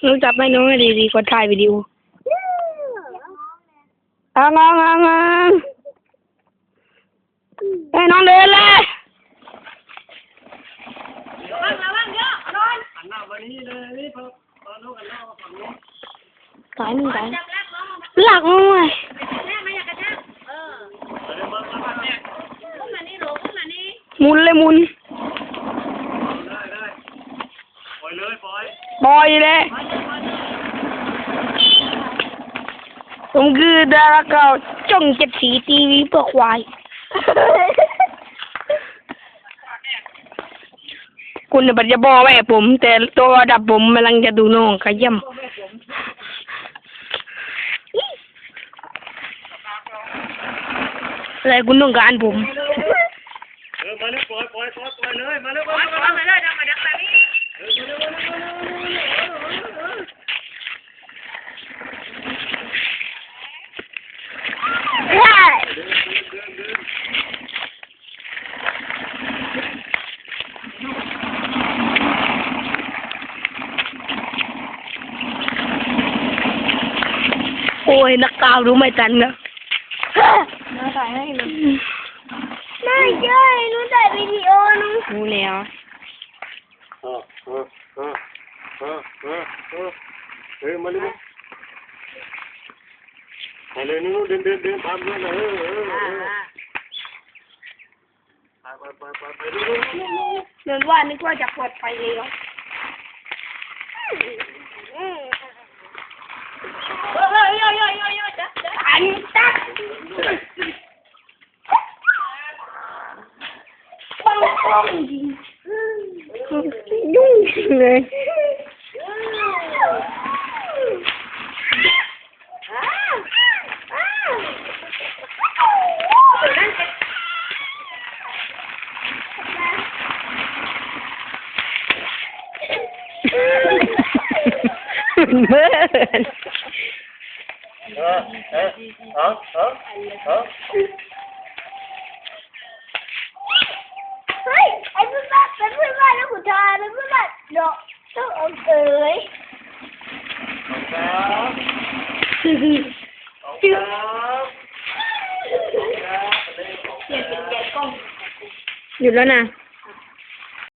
น้องจับให้น้องให้ดีๆกดถ่ายวิดีโอเอางให้น้องเดินเลยระวังเยอะนอนหันหน้ามานี่เลยนี่พอน้องกันแล้วฝั่งนี้ตายหนึ่งตายหลักน้องเลยหมุนเลยหมุนได้ปล่อยเลยปล่อยเลยผมคือดาราเก่าจ้องเจ็ดสีทีวีเพื่อควายคุณจะปัจจุบันแม่ผมแต่ตัวดับผมกำลังจะดูน้องขย่ำอะไรคุณต้องการผมมาเลยปล่อยเลยมาเลยดังมาดังแบบนี้โอ้ยนักข่าวรู้ไม่ทันนะมาถ่ายให้เลยไม่ใช่หนูถ่ายวิดีโอรู้แล้วมาเลยมาเลยนู่นเดินตามเพื่อนเลยไปเดินว่านึกว่าจะปลอดภัยเลยอันตักยุ่งเลยเมื่อเฮ้ยไอ้เพื่อนบ้านเป็นเพื่อนบ้านแล้วผู้ชายเป็นเพื่อนบ้านเนาะต้องเอาเอ๋ยหยุดแล้วนะ